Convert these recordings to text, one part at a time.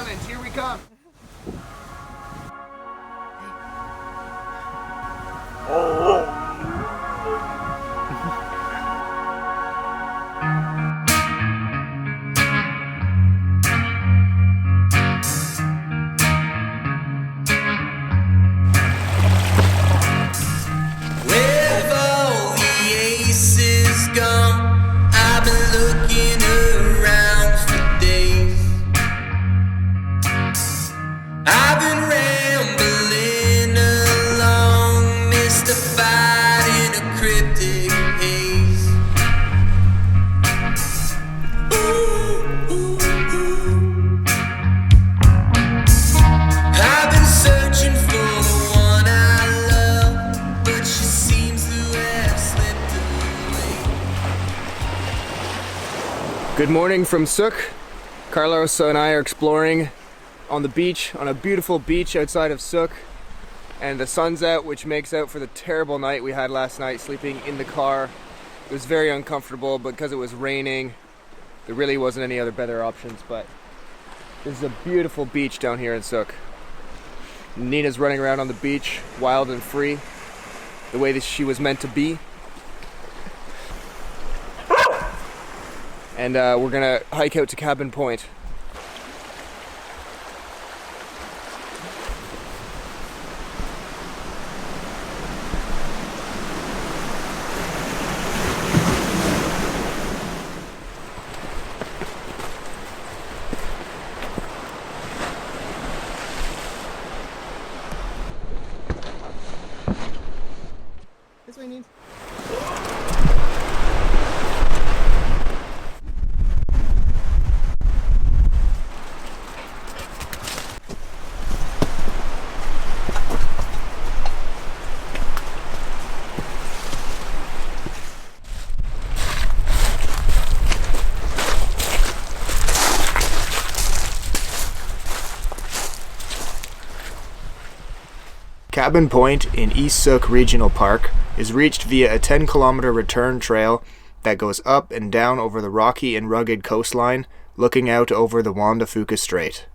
Island, here we come. Good morning from Sooke. Carlos and I are exploring on the beach, on a beautiful beach outside of Sooke. And the sun's out, which makes out for the terrible night we had last night sleeping in the car. It was very uncomfortable because it was raining. There really wasn't any other better options, but this is a beautiful beach down here in Sooke. Nina's running around on the beach, wild and free, the way that she was meant to be. And we're gonna hike out to Cabin Point. This way, Nina. Cabin Point in East Sooke Regional Park is reached via a 10-kilometer return trail that goes up and down over the rocky and rugged coastline, looking out over the Juan de Fuca Strait.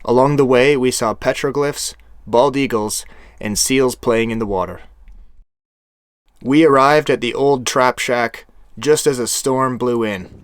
Along the way, we saw petroglyphs, bald eagles, and seals playing in the water. We arrived at the old trap shack just as a storm blew in.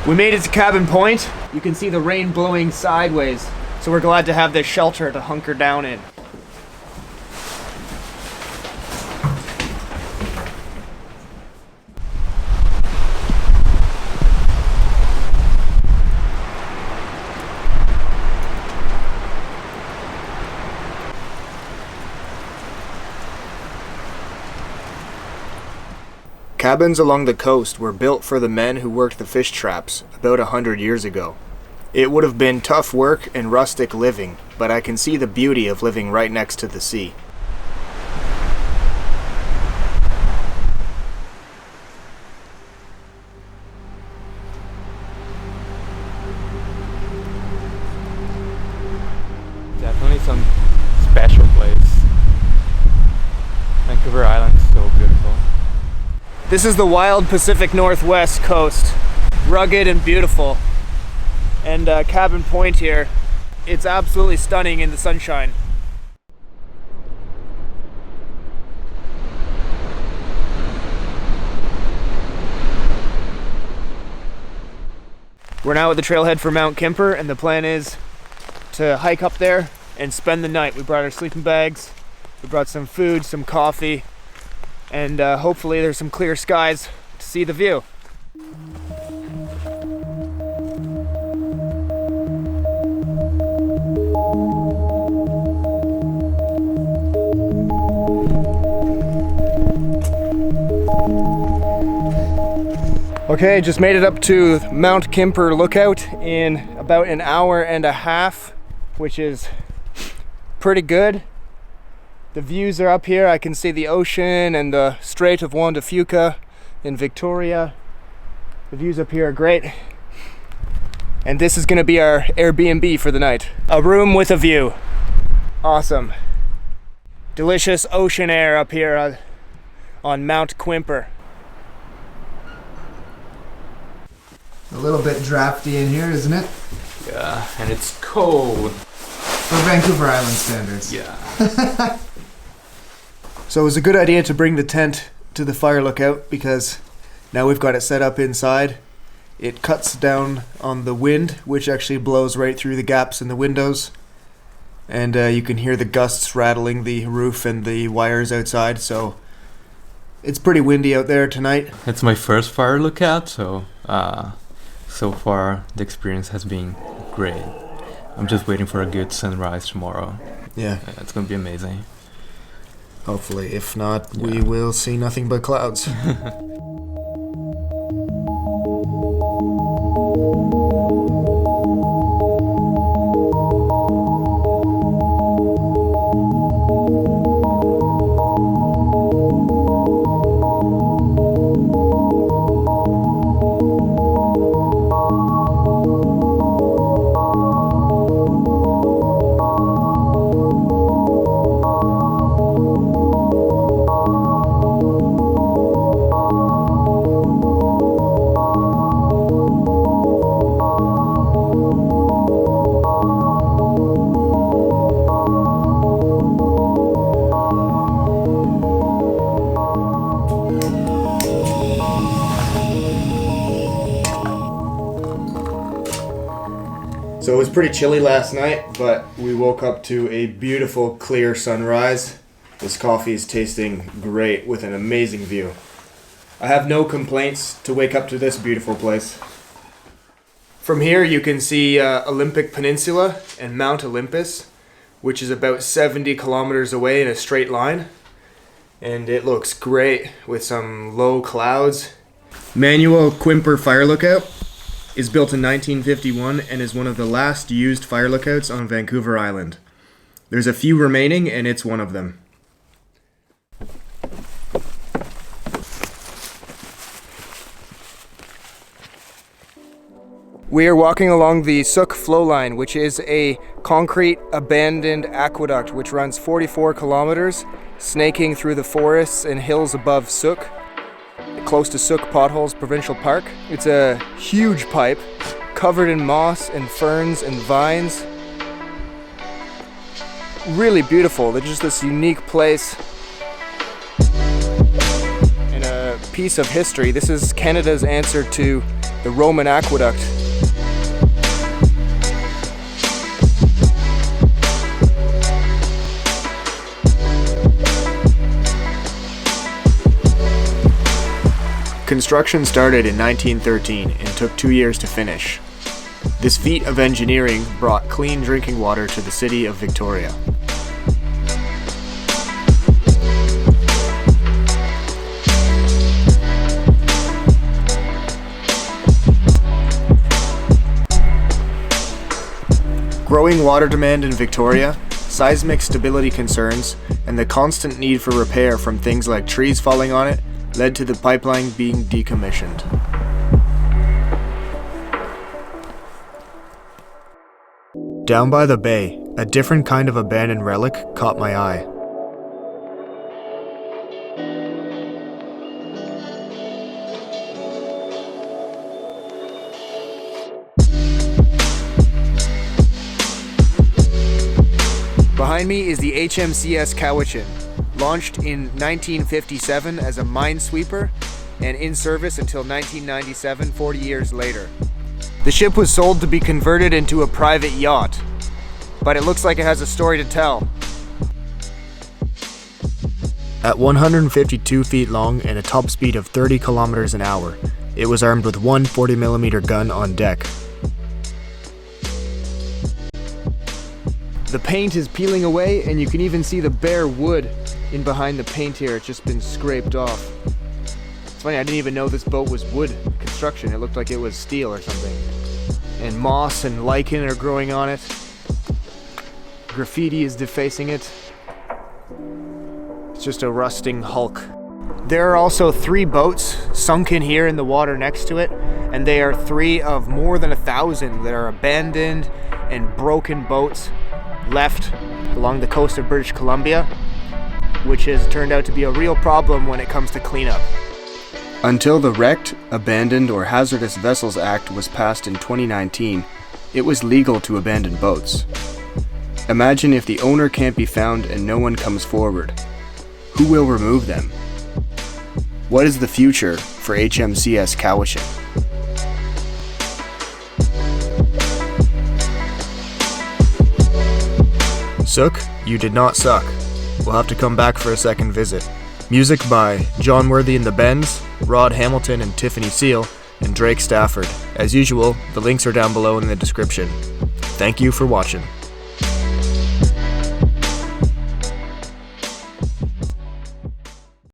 We made it to Cabin Point. You can see the rain blowing sideways, so we're glad to have this shelter to hunker down in. Cabins along the coast were built for the men who worked the fish traps about 100 years ago. It would have been tough work and rustic living, but I can see the beauty of living right next to the sea. Definitely some special place. Vancouver Island is so beautiful. This is the wild Pacific Northwest coast, rugged and beautiful. And Cabin Point here, it's absolutely stunning in the sunshine. We're now at the trailhead for Mount Quimper, and the plan is to hike up there and spend the night. We brought our sleeping bags, we brought some food, some coffee, and hopefully there's some clear skies to see the view. Okay, just made it up to Mount Quimper Lookout in about an hour and a half, which is pretty good. The views are up here. I can see the ocean and the Strait of Juan de Fuca in Victoria. The views up here are great. And this is gonna be our Airbnb for the night. A room with a view. Awesome. Delicious ocean air up here on Mount Quimper. A little bit drafty in here, isn't it? Yeah, and it's cold. For Vancouver Island standards. Yeah. So it was a good idea to bring the tent to the fire lookout because now we've got it set up inside. It cuts down on the wind, which actually blows right through the gaps in the windows. And you can hear the gusts rattling the roof and the wires outside, so it's pretty windy out there tonight. It's my first fire lookout, so so far the experience has been great. I'm just waiting for a good sunrise tomorrow. Yeah. It's gonna be amazing. Hopefully. If not, we will see nothing but clouds. So it was pretty chilly last night, but we woke up to a beautiful, clear sunrise. This coffee is tasting great with an amazing view. I have no complaints to wake up to this beautiful place. From here you can see Olympic Peninsula and Mount Olympus, which is about 70 kilometers away in a straight line. And it looks great with some low clouds. Manual Quimper Fire Lookout is built in 1951 and is one of the last used fire lookouts on Vancouver Island. There's a few remaining and it's one of them. We are walking along the Sooke flow line, which is a concrete abandoned aqueduct which runs 44 kilometers, snaking through the forests and hills above Sooke, close to Sooke Potholes Provincial Park. It's a huge pipe covered in moss and ferns and vines. Really beautiful. They're just this unique place and a piece of history. This is Canada's answer to the Roman aqueduct. Construction started in 1913 and took 2 years to finish. This feat of engineering brought clean drinking water to the city of Victoria. Growing water demand in Victoria, seismic stability concerns, and the constant need for repair from things like trees falling on it led to the pipeline being decommissioned. Down by the bay, a different kind of abandoned relic caught my eye. Behind me is the HMCS Cowichan, launched in 1957 as a minesweeper and in service until 1997, 40 years later. The ship was sold to be converted into a private yacht, but it looks like it has a story to tell. At 152 feet long and a top speed of 30 kilometers an hour, it was armed with one 40mm gun on deck. The paint is peeling away and you can even see the bare wood in behind the paint here. It's just been scraped off. It's funny, I didn't even know this boat was wood construction. It looked like it was steel or something. And moss and lichen are growing on it. Graffiti is defacing it. It's just a rusting hulk. There are also 3 boats sunken here in the water next to it, and they are 3 of more than 1,000 that are abandoned and broken boats left along the coast of British Columbia, which has turned out to be a real problem when it comes to cleanup. Until the Wrecked, Abandoned, or Hazardous Vessels Act was passed in 2019, it was legal to abandon boats. Imagine if the owner can't be found and no one comes forward. Who will remove them? What is the future for HMCS Cowichan? Sooke, you did not suck. We'll have to come back for a second visit. Music by John Worthy and the Bends, Rod Hamilton and Tiffany Seal, and Drake Stafford. As usual, the links are down below in the description. Thank you for watching.